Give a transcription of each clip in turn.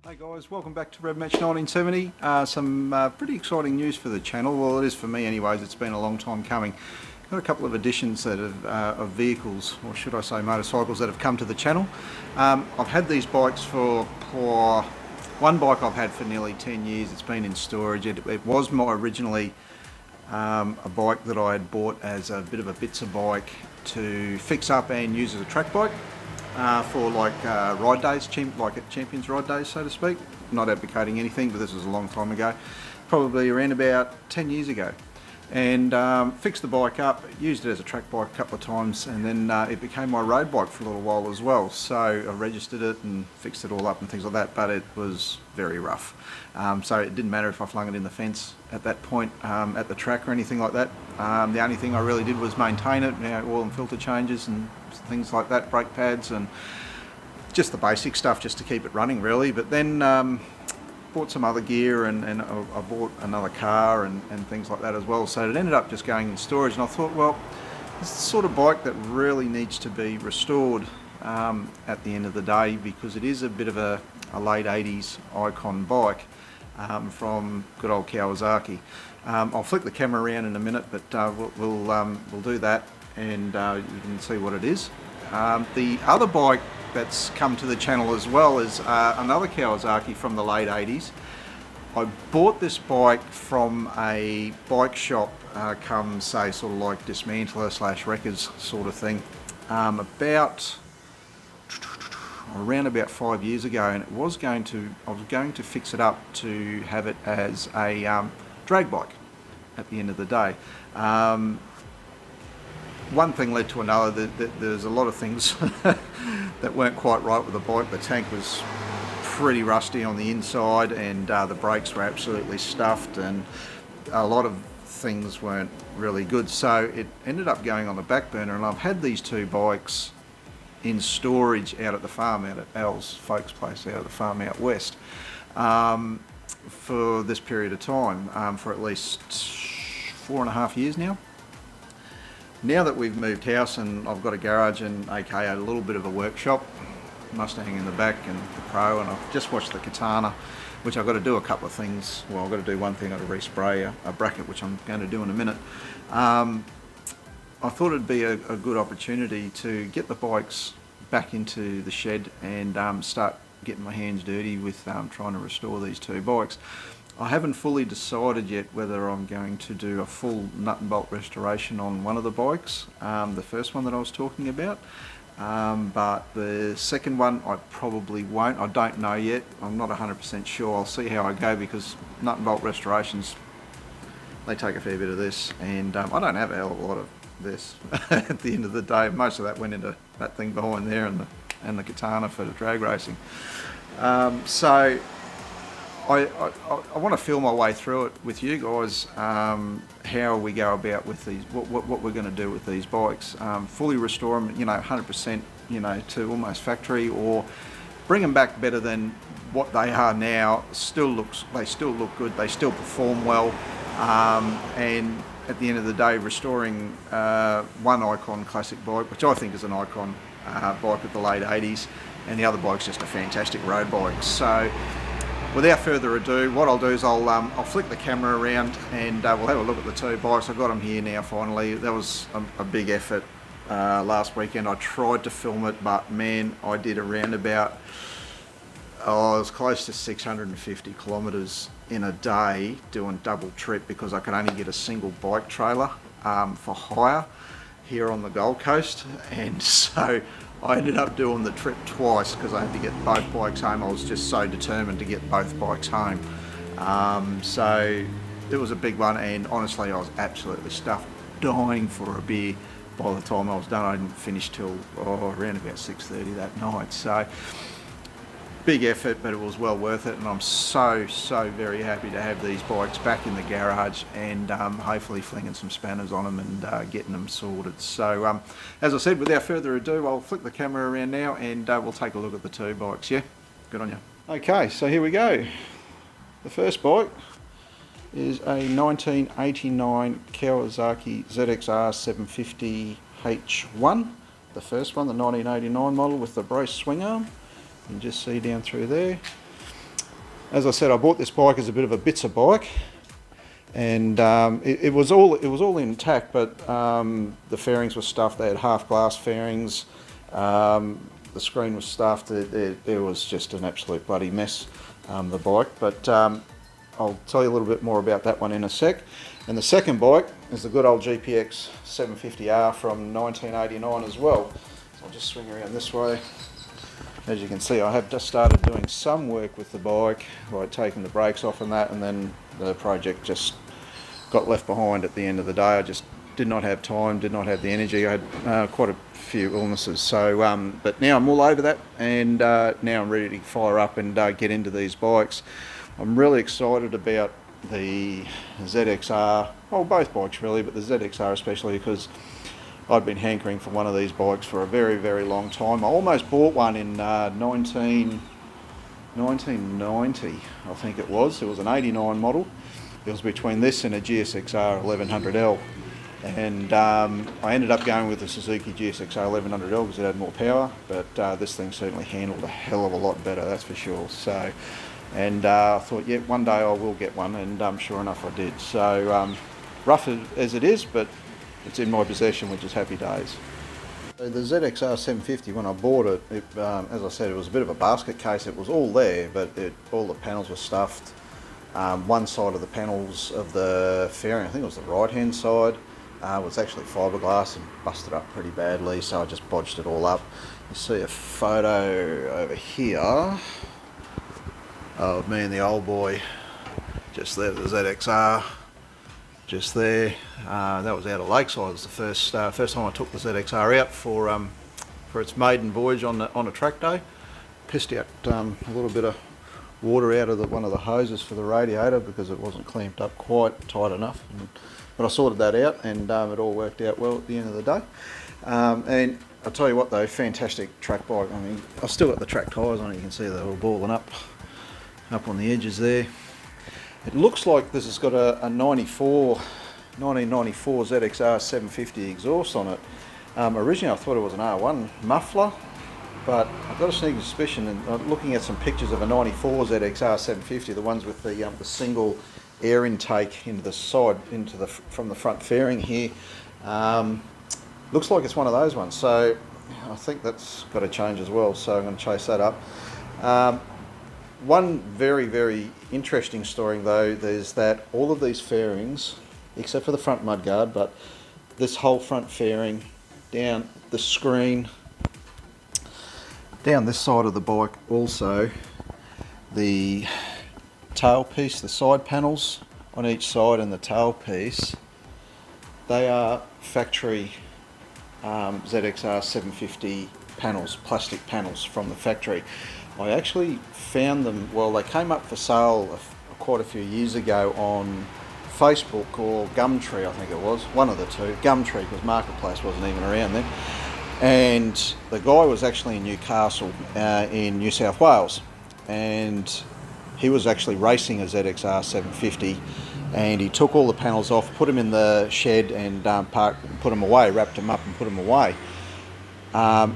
Hey guys, welcome back to Rev Match 1970. Some pretty exciting news for the channel. Well, it is for me anyways. It's been a long time coming. Got a couple of additions that have, of vehicles, or should I say motorcycles, that have come to the channel. I've had these bikes for one bike I've had for nearly 10 years. It's been in storage. It was originally a bike that I had bought as a bit of a bitzer bike to fix up and use as a track bike. For ride days, like at Champions Ride Days, so to speak. Not advocating anything, but this was a long time ago, probably around about 10 years ago. And fixed the bike up, used it as a track bike a couple of times, and then it became my road bike for a little while as well. So I registered it and fixed it all up and things like that, but it was very rough. So it didn't matter if I flung it in the fence at that point at the track or anything like that. The only thing I really did was maintain it, oil and filter changes and things like that, brake pads and just the basic stuff just to keep it running really. But then bought some other gear and I bought another car and things like that as well. So it ended up just going in storage, and I thought, well, this is the sort of bike that really needs to be restored at the end of the day, because it is a bit of a late 80s icon bike from good old Kawasaki. I'll flick the camera around in a minute, but we'll do that and you can see what it is. The other bike that's come to the channel as well is another Kawasaki from the late 80s. I bought this bike from a bike shop, come say sort of like dismantler / wreckers sort of thing, around about 5 years ago, and I was going to fix it up to have it as a drag bike at the end of the day. One thing led to another. There's a lot of things that weren't quite right with the bike. The tank was pretty rusty on the inside, and the brakes were absolutely stuffed, and a lot of things weren't really good. So it ended up going on the back burner, and I've had these two bikes in storage out at the farm, out at Al's folks' place, out at the farm out west, for this period of time, for at least 4.5 years now. Now that we've moved house and I've got a garage and aka a little bit of a workshop, Mustang in the back and the Pro, and I've just watched the Katana, which I've got to do a couple of things. Well, I've got to do one thing. I've got to respray a bracket, which I'm going to do in a minute. I thought it'd be a good opportunity to get the bikes back into the shed and start getting my hands dirty with trying to restore these two bikes. I haven't fully decided yet whether I'm going to do a full nut and bolt restoration on one of the bikes, the first one that I was talking about, but the second one I probably won't. I don't know yet. I'm not 100% sure. I'll see how I go, because nut and bolt restorations, they take a fair bit of this, and I don't have a hell of a lot of this at the end of the day. Most of that went into that thing behind there and the Katana for the drag racing. So I want to feel my way through it with you guys, how we go about with these, what we're going to do with these bikes. Fully restore them, 100%, to almost factory, or bring them back better than what they are now. They still look good, they still perform well, and at the end of the day, restoring one icon classic bike, which I think is an icon bike of the late 80s, and the other bike's just a fantastic road bike. So without further ado, what I'll do is I'll flick the camera around and we'll have a look at the two bikes. I've got them here now finally. That was a big effort last weekend. I tried to film it, but man, I did around about, it was close to 650 kilometres in a day doing double trip, because I could only get a single bike trailer for hire here on the Gold Coast, and so I ended up doing the trip twice because I had to get both bikes home. I was just so determined to get both bikes home. So it was a big one, and honestly I was absolutely stuffed, dying for a beer by the time I was done. I didn't finish till around about 6:30 that night. So big effort, but it was well worth it, and I'm so very happy to have these bikes back in the garage and hopefully flinging some spanners on them and getting them sorted. So as I said, without further ado, I'll flick the camera around now and we'll take a look at the two bikes. Yeah, good on you. Okay, so here we go. The first bike is a 1989 Kawasaki ZXR 750 H1, the first one, the 1989 model with the brace swing arm. You can just see down through there. As I said, I bought this bike as a bit of a bitzer bike, and it was all intact, but the fairings were stuffed. They had half glass fairings. The screen was stuffed. It was just an absolute bloody mess, the bike. But I'll tell you a little bit more about that one in a sec. And the second bike is the good old GPX 750R from 1989 as well. So I'll just swing around this way. As you can see, I have just started doing some work with the bike, like taking the brakes off and that, and then the project just got left behind at the end of the day. I just did not have time, did not have the energy. I had quite a few illnesses, so but now I'm all over that, and now I'm ready to fire up and get into these bikes. I'm really excited about the ZXR, well, both bikes really, but the ZXR especially, because I'd been hankering for one of these bikes for a very, very long time. I almost bought one in 1990, I think it was. It was an 89 model. It was between this and a GSXR 1100L. And I ended up going with the Suzuki GSXR 1100L because it had more power, but this thing certainly handled a hell of a lot better, that's for sure. So, and I thought, yeah, one day I will get one, and sure enough I did. So rough as it is, but it's in my possession, which is happy days. So the ZXR 750, when I bought it, as I said, it was a bit of a basket case. It was all there, but all the panels were stuffed. One side of the panels of the fairing, I think it was the right-hand side, was actually fiberglass and busted up pretty badly, so I just bodged it all up. You see a photo over here of me and the old boy, just there, the ZXR. Just there, that was out of Lakeside. It was the first time I took the ZXR out for its maiden voyage on a track day. Pissed out a little bit of water out of one of the hoses for the radiator because it wasn't clamped up quite tight enough. But I sorted that out, and it all worked out well at the end of the day. And I'll tell you what though, fantastic track bike. I mean, I've still got the track tyres on it. You can see they're all balling up on the edges there. It looks like this has got a 1994 ZXR 750 exhaust on it. Originally I thought it was an R1 muffler, but I've got a sneaking suspicion, and looking at some pictures of a 94 ZXR 750, the ones with the single air intake into the side, from the front fairing here, looks like it's one of those ones. So I think that's got to change as well, so I'm going to chase that up. One very, very interesting story though is that all of these fairings, except for the front mudguard, but this whole front fairing, down the screen, down this side of the bike also, the tailpiece, the side panels on each side and the tailpiece, they are factory ZXR 750 panels, plastic panels from the factory. I actually found them, well, they came up for sale quite a few years ago on Facebook or Gumtree, I think it was, one of the two. Gumtree, because Marketplace wasn't even around then. And the guy was actually in Newcastle in New South Wales, and he was actually racing a ZXR 750, and he took all the panels off, put them in the shed and put them away, wrapped them up and put them away.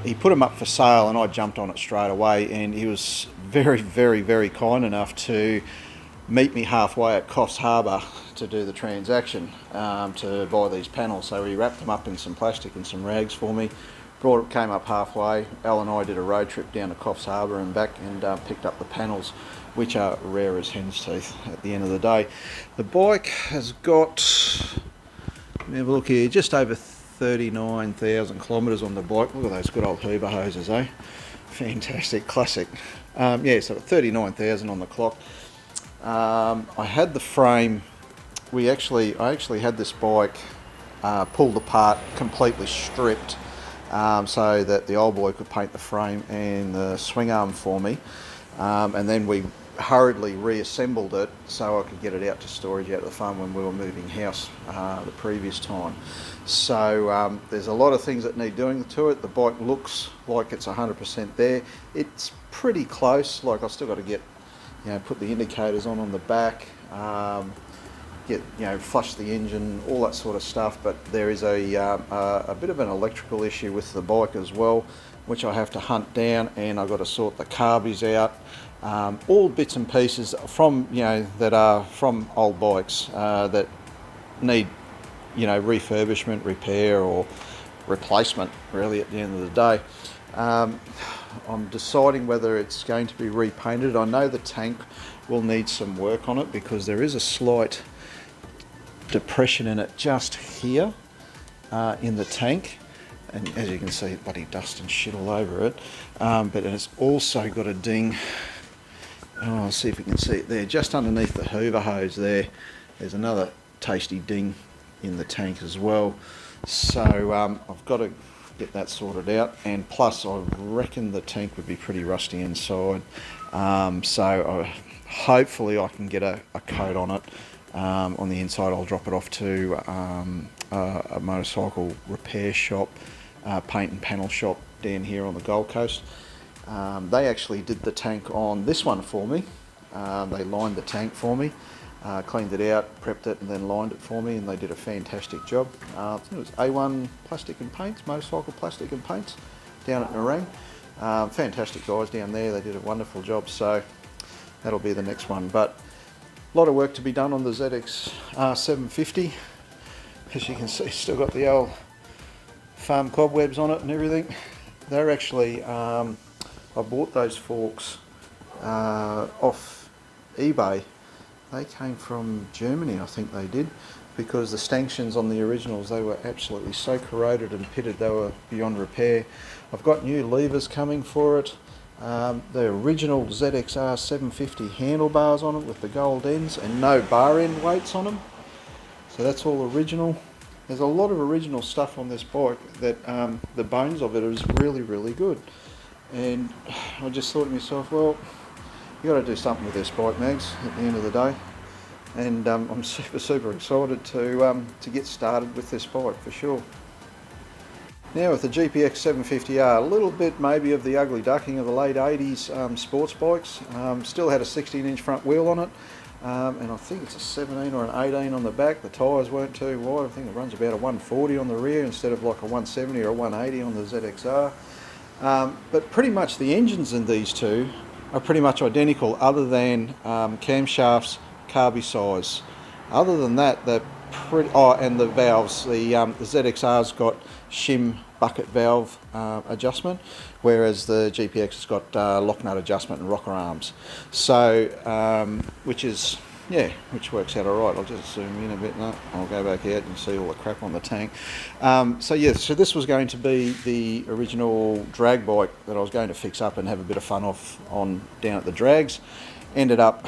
He put them up for sale, and I jumped on it straight away, and he was very, very, very kind enough to meet me halfway at Coffs Harbour to do the transaction, to buy these panels. So he wrapped them up in some plastic and some rags for me, came up halfway. Al and I did a road trip down to Coffs Harbour and back, and picked up the panels, which are rare as hen's teeth at the end of the day. The bike has got, let me have a look here, just over 39,000 kilometres on the bike. Look at those good old Huber hoses, eh? Fantastic, classic. Yeah, so 39,000 on the clock. I had the frame, I actually had this bike pulled apart, completely stripped, so that the old boy could paint the frame and the swing arm for me. And then we hurriedly reassembled it so I could get it out to storage out of the farm when we were moving house the previous time. So there's a lot of things that need doing to it. The bike looks like it's 100% there. It's pretty close. Like, I've still got to get, put the indicators on the back. get, flush the engine, all that sort of stuff. But there is a bit of an electrical issue with the bike as well, which I have to hunt down, and I've got to sort the carbies out. All bits and pieces from, that are from old bikes that need, refurbishment, repair, or replacement, really, at the end of the day. I'm deciding whether it's going to be repainted. I know the tank will need some work on it because there is a slight depression in it just here in the tank, and as you can see, bloody dust and shit all over it. But it's also got a ding. Oh, I'll see if you can see it there, just underneath the hoover hose there. There's another tasty ding in the tank as well. So I've got to get that sorted out, and plus I reckon the tank would be pretty rusty inside. So hopefully I can get a coat on it. On the inside, I'll drop it off to a motorcycle repair shop, paint and panel shop down here on the Gold Coast. They actually did the tank on this one for me. They lined the tank for me, cleaned it out, prepped it, and then lined it for me, and they did a fantastic job. I think it was A1 Plastic and Paints, Motorcycle Plastic and Paints, down at Nerang. Fantastic guys down there, they did a wonderful job, so that'll be the next one. But a lot of work to be done on the ZX 750. As you can see, still got the old farm cobwebs on it and everything. They're actually, I bought those forks off eBay. They came from Germany, I think they did, because the stanchions on the originals, they were absolutely so corroded and pitted, they were beyond repair. I've got new levers coming for it. The original ZXR 750 handlebars on it with the gold ends and no bar end weights on them. So that's all original. There's a lot of original stuff on this bike that the bones of it is really, really good. And I just thought to myself, well, you got to do something with this bike, Mags, at the end of the day. And I'm super excited to get started with this bike for sure. Now with the GPX 750R, a little bit maybe of the ugly ducking of the late 80s sports bikes. Still had a 16-inch front wheel on it, and I think it's a 17 or an 18 on the back. The tyres weren't too wide. I think it runs about a 140 on the rear instead of like a 170 or a 180 on the ZXR. But pretty much the engines in these two are pretty much identical, other than camshafts, carby size. Other than that, they're pretty. Oh, and the valves. The ZXR's got shim bucket valve adjustment, whereas the GPX has got lock nut adjustment and rocker arms. So, which works out alright. I'll just zoom in a bit now. I'll go back out and see all the crap on the tank. So this was going to be the original drag bike that I was going to fix up and have a bit of fun down at the drags. Ended up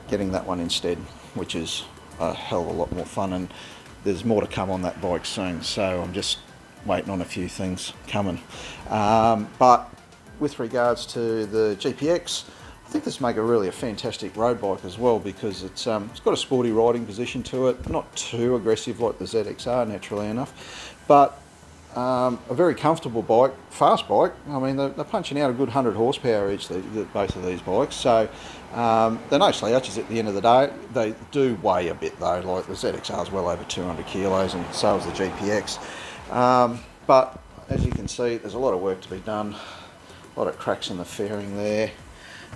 getting that one instead, which is a hell of a lot more fun, and there's more to come on that bike soon, so I'm just waiting on a few things coming. But with regards to the GPX, I think this make a fantastic road bike as well, because it's got a sporty riding position to it, not too aggressive like the ZXR naturally enough, but a very comfortable bike, fast bike. I mean, they're punching out a good 100 horsepower each, both of these bikes, so they're no slouches at the end of the day. They do weigh a bit though, like the ZXR is well over 200 kilos, and so is the GPX. But as you can see, there's a lot of work to be done, a lot of cracks in the fairing there,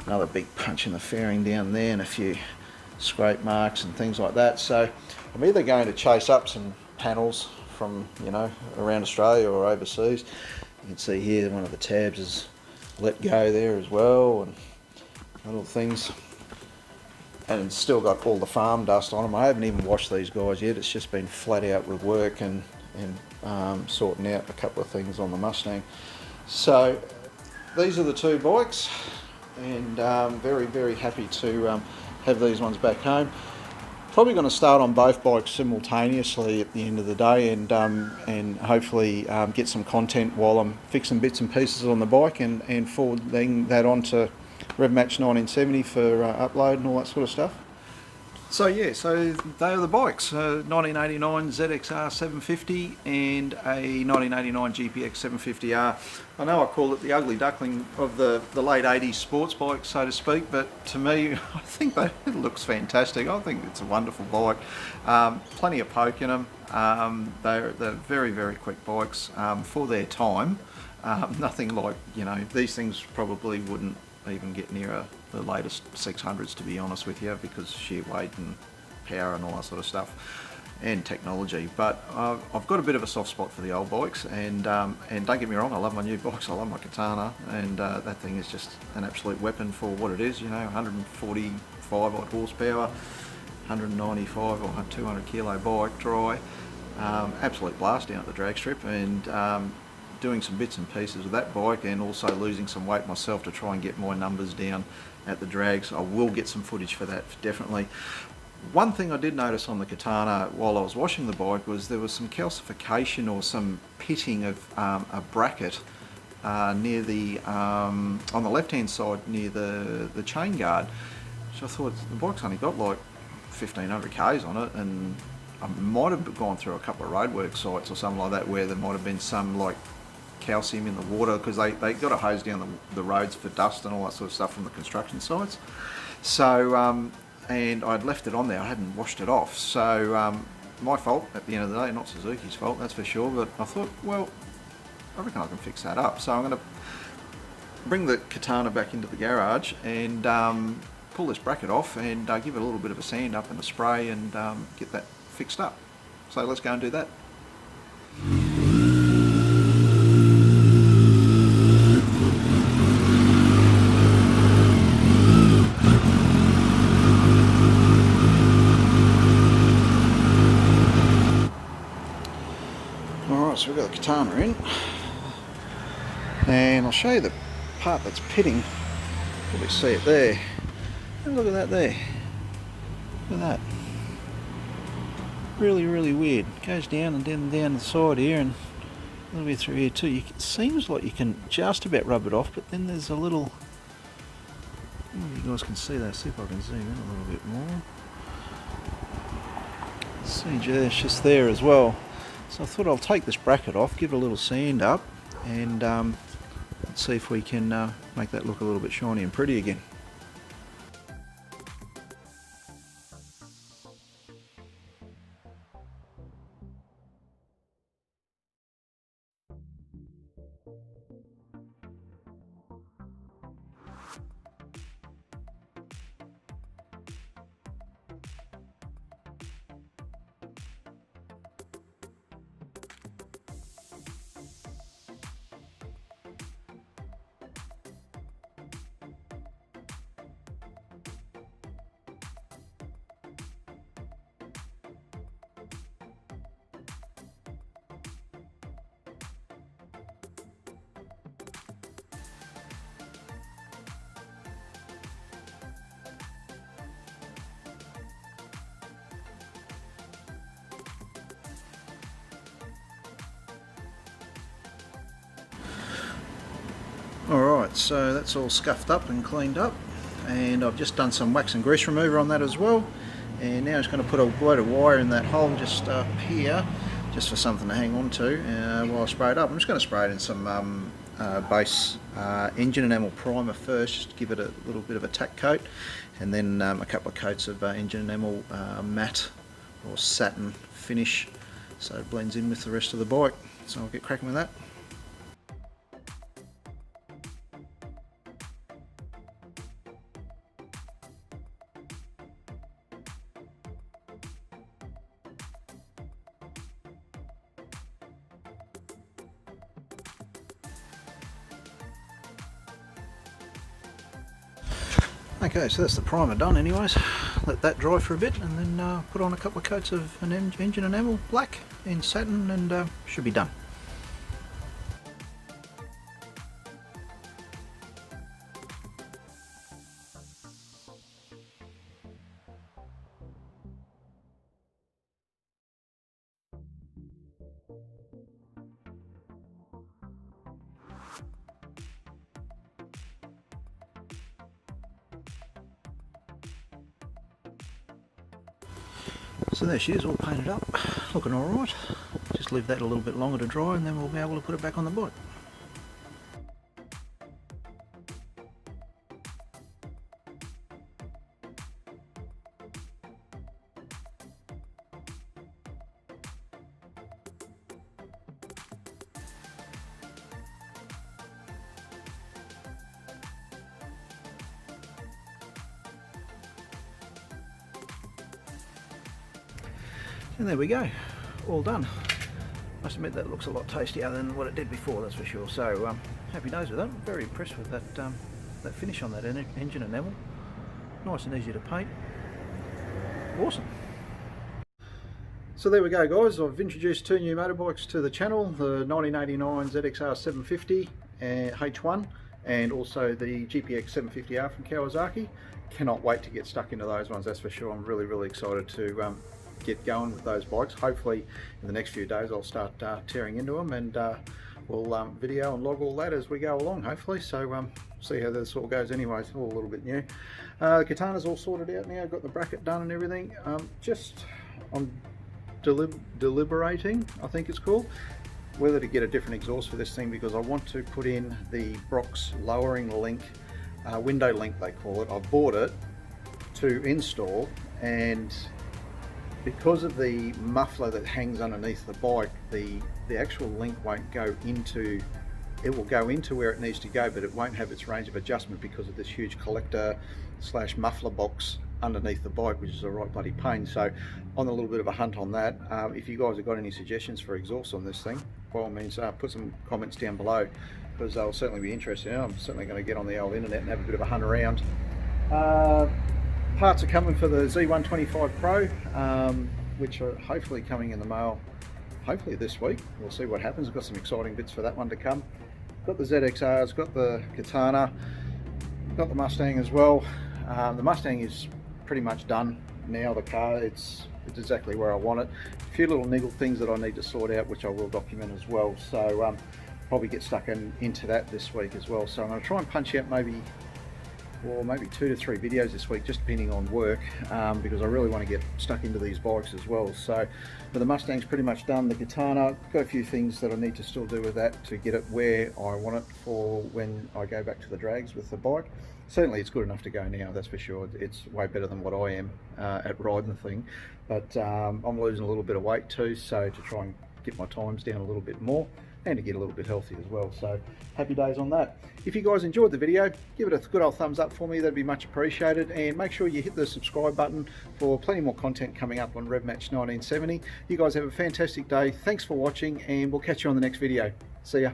another big punch in the fairing down there, and a few scrape marks and things like that. So I'm either going to chase up some panels from around Australia or overseas. You can see here one of the tabs is let go there as well, and little things, and it's still got all the farm dust on them. I haven't even washed these guys yet. It's just been flat out with work and sorting out a couple of things on the Mustang. So these are the two bikes, and very happy to have these ones back home. Probably going to start on both bikes simultaneously at the end of the day, and hopefully get some content while I'm fixing bits and pieces on the bike, and forwarding that on to RevMatch 1970 for upload and all that sort of stuff. So yeah, so they are the bikes, 1989 ZXR 750 and a 1989 GPX 750R. I know I call it the ugly duckling of the late 80s sports bike, so to speak, but to me, I think that it looks fantastic. I think it's a wonderful bike. Plenty of poke in them. They're very, very quick bikes for their time. Nothing like, you know, these things probably wouldn't even get near the latest 600s, to be honest with you, because sheer weight and power and all that sort of stuff and technology. But I've got a bit of a soft spot for the old bikes, and don't get me wrong, I love my new bikes. I love my Katana, and that thing is just an absolute weapon for what it is. You know, 145 odd horsepower, 195 or 200 kilo bike, dry, absolute blast down at the drag strip, and doing some bits and pieces with that bike, and also losing some weight myself to try and get my numbers down at the drags. I will get some footage for that, definitely. One thing I did notice on the Katana while I was washing the bike was there was some calcification or some pitting of a bracket near the on the left hand side near the chain guard. So I thought, the bike's only got like 1500 k's on it, and I might have gone through a couple of roadwork sites or something like that where there might have been some like calcium in the water, because they got to hose down the roads for dust and all that sort of stuff from the construction sites. So and I'd left it on there, I hadn't washed it off, so my fault at the end of the day, not Suzuki's fault, that's for sure. But I thought, well, I reckon I can fix that up, so I'm going to bring the Katana back into the garage and pull this bracket off and give it a little bit of a sand up and a spray and get that fixed up. So let's go and do that. Alright, so we've got the Katana in, and I'll show you the part that's pitting. Probably see it there. Have a look at that there. Look at that. Really, really weird. It goes down and down the side here, and a little bit through here too. It seems like you can just about rub it off, but then there's a little... I don't know if you guys can see that. See if I can zoom in a little bit more. See, it's just there as well. So I thought I'll take this bracket off, give it a little sand up, and let's see if we can make that look a little bit shiny and pretty again. Alright, so that's all scuffed up and cleaned up, and I've just done some wax and grease remover on that as well, and now I'm just going to put a load of wire in that hole just up here, just for something to hang on to while I spray it up. I'm just going to spray it in some base engine enamel primer first, just to give it a little bit of a tack coat, and then a couple of coats of engine enamel matte or satin finish, so it blends in with the rest of the bike. So I'll get cracking with that. Okay, so that's the primer done anyways. Let that dry for a bit, and then put on a couple of coats of an engine enamel, black and satin, and should be done. So there she is, all painted up, looking alright. Just leave that a little bit longer to dry and then we'll be able to put it back on the bike. And there we go, all done. Must admit that looks a lot tastier than what it did before, that's for sure. So happy days with that. I'm very impressed with that that finish on that engine enamel. Nice and easy to paint. Awesome. So there we go, guys. I've introduced two new motorbikes to the channel, the 1989 ZXR 750 H1 and also the GPX 750R from Kawasaki. Cannot wait to get stuck into those ones, that's for sure. I'm really excited to get going with those bikes. Hopefully in the next few days I'll start tearing into them, and we'll video and log all that as we go along, hopefully. So see how this all goes anyway. It's all a little bit new. The Katana's all sorted out now, got the bracket done and everything. I'm deliberating, I think it's called, whether to get a different exhaust for this thing, because I want to put in the Brock's lowering link, window link they call it. I've bought it to install, and because of the muffler that hangs underneath the bike, the actual link won't go into, it will go into where it needs to go, but it won't have its range of adjustment because of this huge collector slash muffler box underneath the bike, which is a right bloody pain. So on a little bit of a hunt on that. If you guys have got any suggestions for exhaust on this thing, by all means put some comments down below, because they'll certainly be interested. I'm certainly going to get on the old internet and have a bit of a hunt around. Parts are coming for the Z125 Pro, which are hopefully coming in the mail hopefully this week. We'll see what happens. I've got some exciting bits for that one to come. Got the ZXRs, got the Katana, got the Mustang as well. The Mustang is pretty much done now. The car, it's exactly where I want it. A few little niggle things that I need to sort out, which I will document as well. So probably get stuck into that this week as well. So I'm going to try and punch out maybe 2 to 3 videos this week, just depending on work, because I really want to get stuck into these bikes as well. So but the Mustang's pretty much done. The Katana, got a few things that I need to still do with that to get it where I want it for when I go back to the drags with the bike. Certainly it's good enough to go now, that's for sure. It's way better than what I am at riding the thing, but I'm losing a little bit of weight too, so to try and get my times down a little bit more and to get a little bit healthy as well. So happy days on that. If you guys enjoyed the video, give it a good old thumbs up for me, that'd be much appreciated, and make sure you hit the subscribe button for plenty more content coming up on RevMatch 1970. You guys have a fantastic day, thanks for watching, and we'll catch you on the next video. See ya.